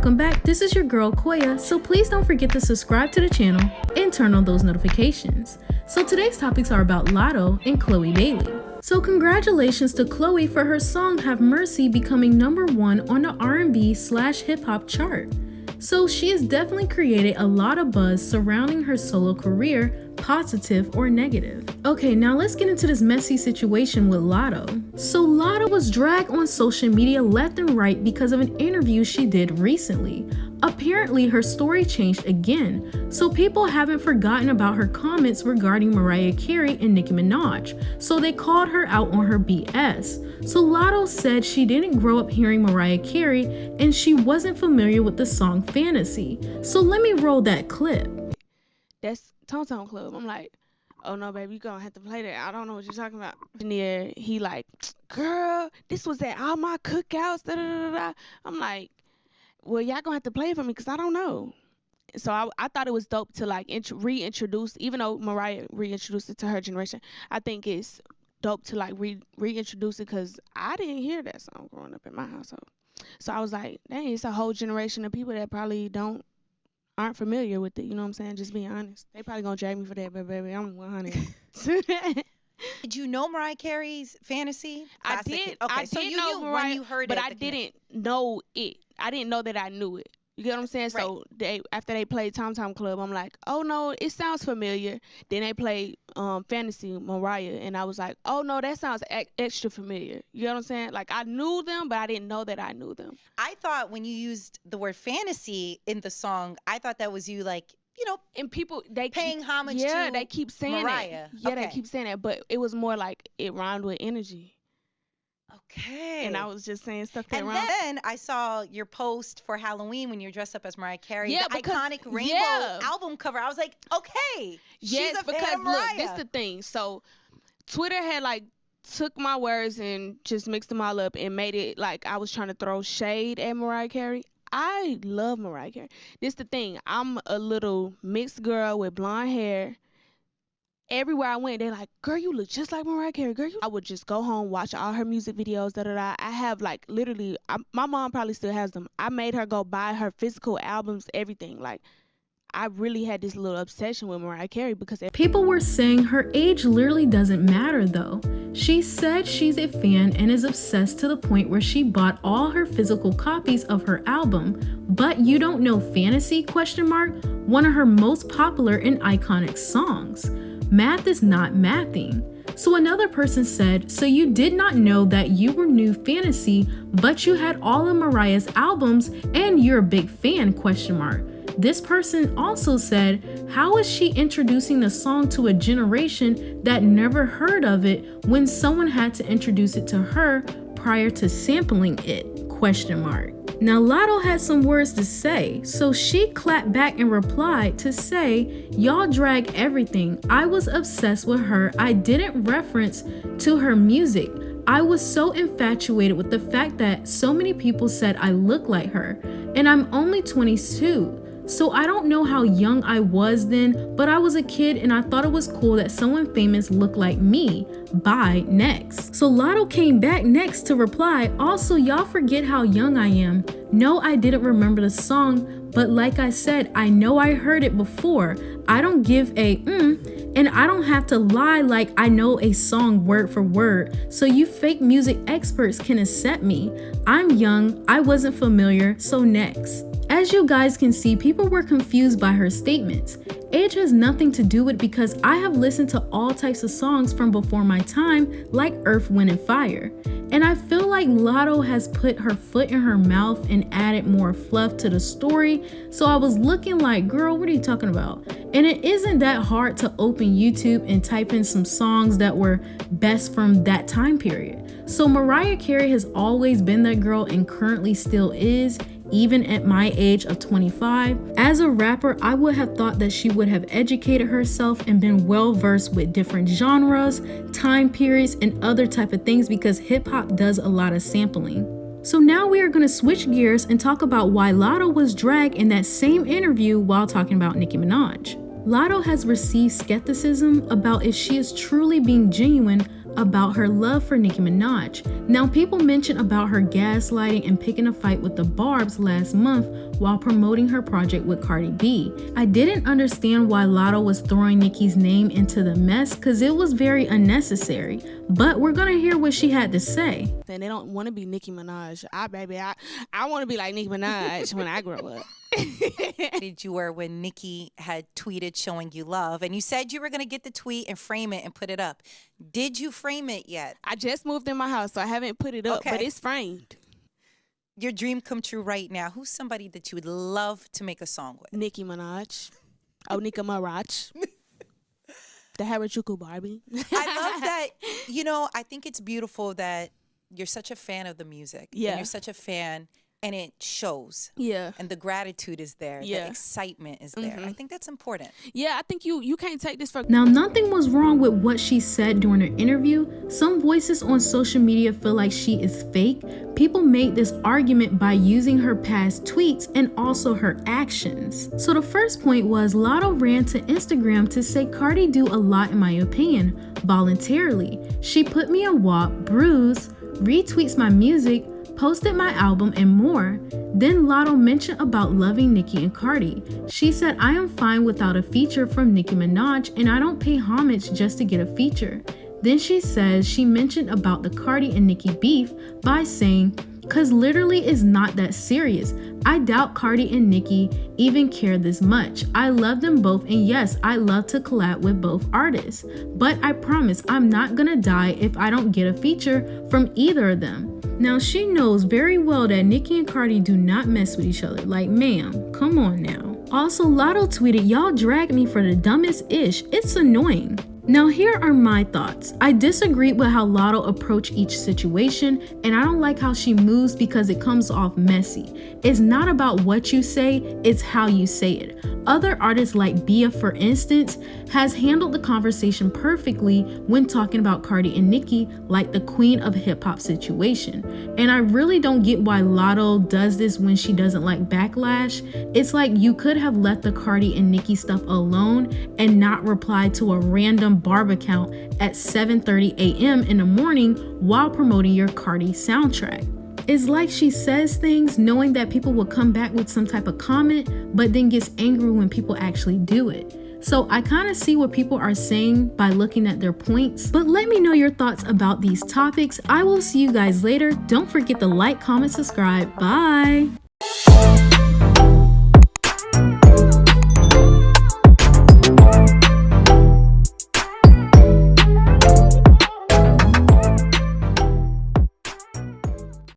welcome back. This is your girl Quoia, so please don't forget to subscribe to the channel and turn on those notifications. So today's topics are about Latto and Chloe Bailey. So congratulations to Chloe for her song Have Mercy becoming #1 on the R&B/hip hop chart. So she has definitely created a lot of buzz surrounding her solo career, positive or negative. Okay, now let's get into this messy situation with Latto. So Latto was dragged on social media left and right because of an interview she did recently. Apparently her story changed again, so people haven't forgotten about her comments regarding Mariah Carey and Nicki Minaj, so they called her out on her BS. So Latto said she didn't grow up hearing Mariah Carey and she wasn't familiar with the song Fantasy. So let me roll that clip. That's Tom Tom Club. I'm like, oh no, baby, you gonna have to play that. I don't know what you're talking about. Engineer, he like, girl, this was at all my cookouts. Da, da, da, da. I'm like, well, y'all gonna have to play it for me because I don't know. So I thought it was dope to like reintroduce, even though Mariah reintroduced it to her generation. I think it's dope to like reintroduce it because I didn't hear that song growing up in my household. So I was like, dang, it's a whole generation of people that probably aren't familiar with it. You know what I'm saying? Just being honest. They probably gonna drag me for that, but baby, I'm 100. Did you know Mariah Carey's Fantasy? I did. Okay, I so did you know knew Mariah, when you heard but it. I didn't know it. I didn't know that I knew it. You get what I'm saying? Right. So after they played Tom Tom Club, I'm like, oh no, it sounds familiar. Then they played Fantasy Mariah, and I was like, oh no, that sounds extra familiar. You know what I'm saying? Like I knew them, but I didn't know that I knew them. I thought when you used the word fantasy in the song, I thought that was you like, you know, and people they paying homage yeah, to they keep saying Mariah. that. Yeah, Okay. they keep saying that, but it was more like it rhymed with energy. Okay. And I was just saying stuff that and rhymed. then I saw your post for Halloween when you're dressed up as Mariah Carey. Yeah, the because- iconic rainbow yeah. album cover. I was like, okay, Yes, she's a because fan of Mariah. look, this the thing. So Twitter had like took my words and just mixed them all up and made it like I was trying to throw shade at Mariah Carey. I love Mariah Carey. This the thing. I'm a little mixed girl with blonde hair. Everywhere I went, they're like, girl, you look just like Mariah Carey. Girl, I would just go home, watch all her music videos, da-da-da. I have, like, literally, my mom probably still has them. I made her go buy her physical albums, everything. Like, I really had this little obsession with Mariah Carey because People were saying her age literally doesn't matter though. She said she's a fan and is obsessed to the point where she bought all her physical copies of her album. But you don't know Fantasy? ? One of her most popular and iconic songs. Math is not mathing. So another person said, so you did not know that you were new Fantasy, but you had all of Mariah's albums and you're a big fan? ? This person also said, how is she introducing the song to a generation that never heard of it when someone had to introduce it to her prior to sampling it? ? Now Latto had some words to say, so she clapped back and replied to say, y'all drag everything. I was obsessed with her. I didn't reference to her music. I was so infatuated with the fact that so many people said I look like her, and I'm only 22. So I don't know how young I was then, but I was a kid and I thought it was cool that someone famous looked like me. Bye, next. So Latto came back next to reply, also y'all forget how young I am. No, I didn't remember the song, but like I said, I know I heard it before. I don't give a and I don't have to lie like I know a song word for word, so you fake music experts can accept me. I'm young, I wasn't familiar, so next. As you guys can see, people were confused by her statements. Age has nothing to do with it because I have listened to all types of songs from before my time, like Earth, Wind, and Fire. And I feel like Latto has put her foot in her mouth and added more fluff to the story. So I was looking like, girl, what are you talking about? And it isn't that hard to open YouTube and type in some songs that were best from that time period. So Mariah Carey has always been that girl and currently still is, even at my age of 25. As a rapper, I would have thought that she would have educated herself and been well versed with different genres, time periods, and other type of things because hip hop does a lot of sampling. So now we are going to switch gears and talk about why Latto was dragged in that same interview while talking about Nicki Minaj. Latto has received skepticism about if she is truly being genuine about her love for Nicki Minaj. Now, people mentioned about her gaslighting and picking a fight with the Barbs last month while promoting her project with Cardi B. I didn't understand why Latto was throwing Nicki's name into the mess because it was very unnecessary, but we're gonna hear what she had to say. And they don't want to be Nicki Minaj. I want to be like Nicki Minaj when I grow up. Did you were when Nicki had tweeted showing you love, and you said you were going to get the tweet and frame it and put it up. Did you frame it yet? I just moved in my house, so I haven't put it up, but it's framed. Your dream come true right now. Who's somebody that you would love to make a song with? Nicki Minaj. Oh, Nicki Minaj. The Harajuku Barbie. I love that. You know, I think it's beautiful that you're such a fan of the music. Yeah. And you're such a fan. And it shows. Yeah. And the gratitude is there. Yeah. The excitement is there. I think that's important. Yeah, I think you can't take this for... Now, nothing was wrong with what she said during her interview. Some voices on social media feel like she is fake. People made this argument by using her past tweets and also her actions. So the first point was Latto ran to Instagram to say Cardi do a lot in my opinion, voluntarily. She put me in WAP, bruise, retweets my music, posted my album, and more. Then Latto mentioned about loving Nicki and Cardi. She said, I am fine without a feature from Nicki Minaj and I don't pay homage just to get a feature. Then she says she mentioned about the Cardi and Nicki beef by saying, cause literally it's not that serious. I doubt Cardi and Nicki even care this much. I love them both and yes, I love to collab with both artists. But I promise I'm not gonna die if I don't get a feature from either of them. Now she knows very well that Nicki and Cardi do not mess with each other. Like, ma'am, come on now. Also, Latto tweeted, y'all drag me for the dumbest ish. It's annoying. Now here are my thoughts. I disagree with how Latto approached each situation, and I don't like how she moves because it comes off messy. It's not about what you say, it's how you say it. Other artists like Bia, for instance, has handled the conversation perfectly when talking about Cardi and Nicki like the queen of hip hop situation. And I really don't get why Latto does this when she doesn't like backlash. It's like you could have left the Cardi and Nicki stuff alone and not replied to a random Barb account at 7:30 a.m. in the morning while promoting your Cardi soundtrack. It's like she says things knowing that people will come back with some type of comment, but then gets angry when people actually do it. So I kind of see what people are saying by looking at their points, but let me know your thoughts about these topics. I will see you guys later. Don't forget to like, comment, subscribe. Bye.